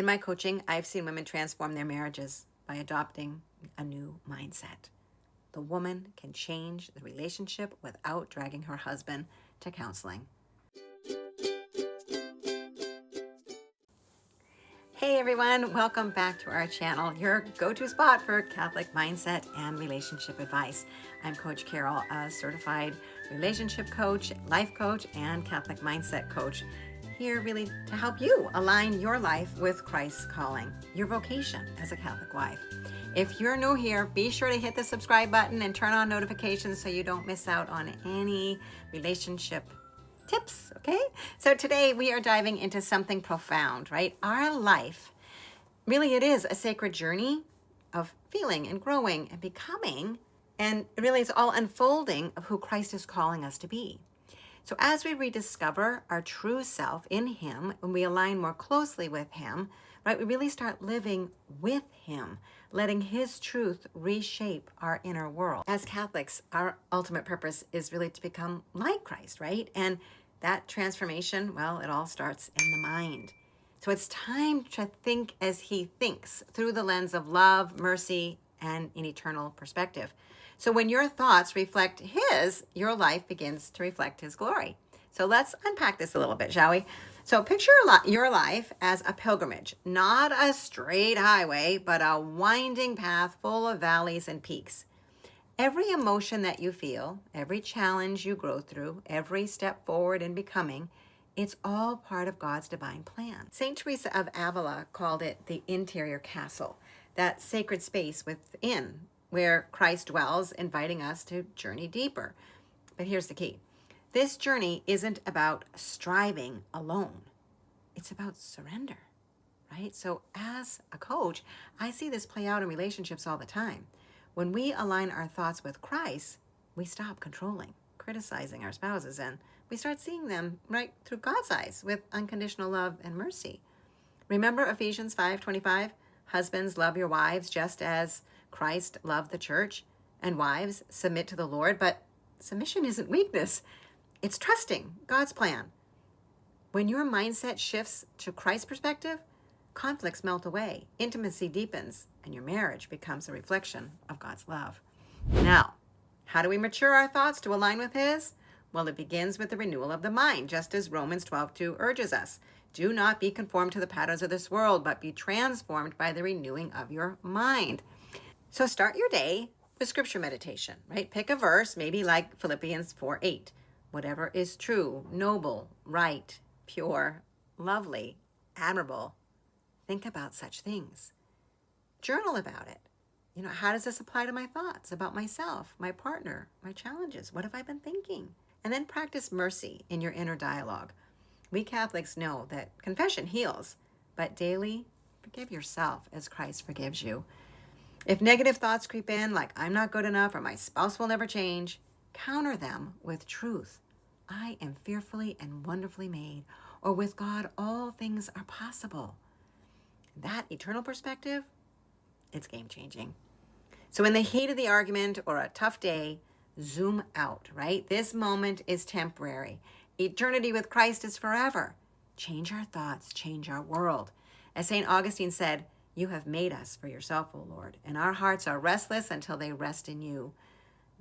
In my coaching, I've seen women transform their marriages by adopting a new mindset. The woman can change the relationship without dragging her husband to counseling. Hey everyone, welcome back to our channel, your go-to spot for Catholic mindset and relationship advice. I'm Coach Carol, a certified relationship coach, life coach, and Catholic mindset coach. Here really to help you align your life with Christ's calling, your vocation as a Catholic wife. If you're new here, be sure to hit the subscribe button and turn on notifications so you don't miss out on any relationship tips, okay? So today we are diving into something profound, right? Our life, really it is a sacred journey of feeling and growing and becoming, and really it's all unfolding of who Christ is calling us to be. So as we rediscover our true self in Him, when we align more closely with Him, right, we really start living with Him, letting His truth reshape our inner world. As Catholics, our ultimate purpose is really to become like Christ, right? And that transformation, well, it all starts in the mind. So it's time to think as He thinks through the lens of love, mercy, and an eternal perspective. So when your thoughts reflect His, your life begins to reflect His glory. So let's unpack this a little bit, shall we? So picture your life as a pilgrimage, not a straight highway, but a winding path full of valleys and peaks. Every emotion that you feel, every challenge you grow through, every step forward in becoming, it's all part of God's divine plan. St. Teresa of Avila called it the interior castle, that sacred space within where Christ dwells, inviting us to journey deeper. But here's the key. This journey isn't about striving alone. It's about surrender, right? So as a coach, I see this play out in relationships all the time. When we align our thoughts with Christ, we stop controlling, criticizing our spouses, and we start seeing them right through God's eyes with unconditional love and mercy. Remember Ephesians 5:25? Husbands, love your wives just as Christ loved the church, and wives, submit to the Lord. But submission isn't weakness. It's trusting God's plan. When your mindset shifts to Christ's perspective, conflicts melt away, intimacy deepens, and your marriage becomes a reflection of God's love. Now, how do we mature our thoughts to align with His? Well, it begins with the renewal of the mind, just as Romans 12:2 urges us. Do not be conformed to the patterns of this world, but be transformed by the renewing of your mind. So start your day with scripture meditation, right? Pick a verse, maybe like Philippians 4:8. Whatever is true, noble, right, pure, lovely, admirable, think about such things. Journal about it. How does this apply to my thoughts about myself, my partner, my challenges? What have I been thinking? And then practice mercy in your inner dialogue. We Catholics know that confession heals, but daily forgive yourself as Christ forgives you. If negative thoughts creep in, like I'm not good enough or my spouse will never change, counter them with truth. I am fearfully and wonderfully made, or with God, all things are possible. That eternal perspective, it's game-changing. So in the heat of the argument or a tough day, zoom out, right? This moment is temporary. Eternity with Christ is forever. Change our thoughts, change our world. As St. Augustine said, you have made us for yourself, O Lord, and our hearts are restless until they rest in you.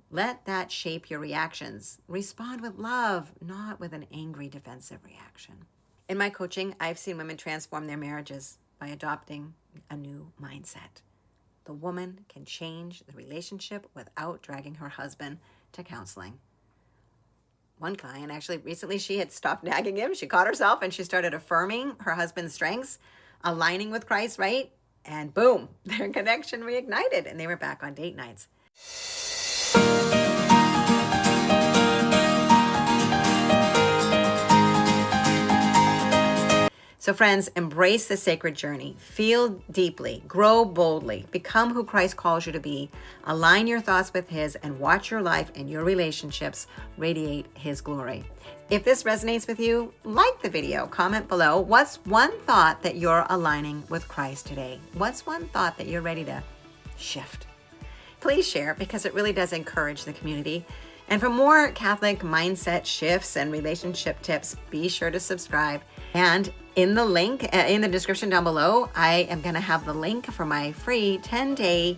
Let that shape your reactions. Respond with love, not with an angry, defensive reaction. In my coaching, I've seen women transform their marriages by adopting a new mindset. The woman can change the relationship without dragging her husband to counseling. One client, actually, recently she had stopped nagging him. She caught herself and she started affirming her husband's strengths, aligning with Christ, right? And boom, their connection reignited and they were back on date nights. So friends, embrace the sacred journey. Feel deeply, grow boldly, become who Christ calls you to be, align your thoughts with His, and watch your life and your relationships radiate His glory. If this resonates with you, like the video, comment below. What's one thought that you're aligning with Christ today? What's one thought that you're ready to shift? Please share because it really does encourage the community. And for more Catholic mindset shifts and relationship tips, be sure to subscribe. And In the link, in the description down below, I am going to have the link for my free 10-day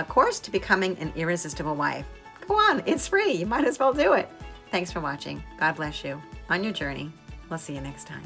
course to becoming an irresistible wife. Go on, it's free. You might as well do it. Thanks for watching. God bless you on your journey. We'll see you next time.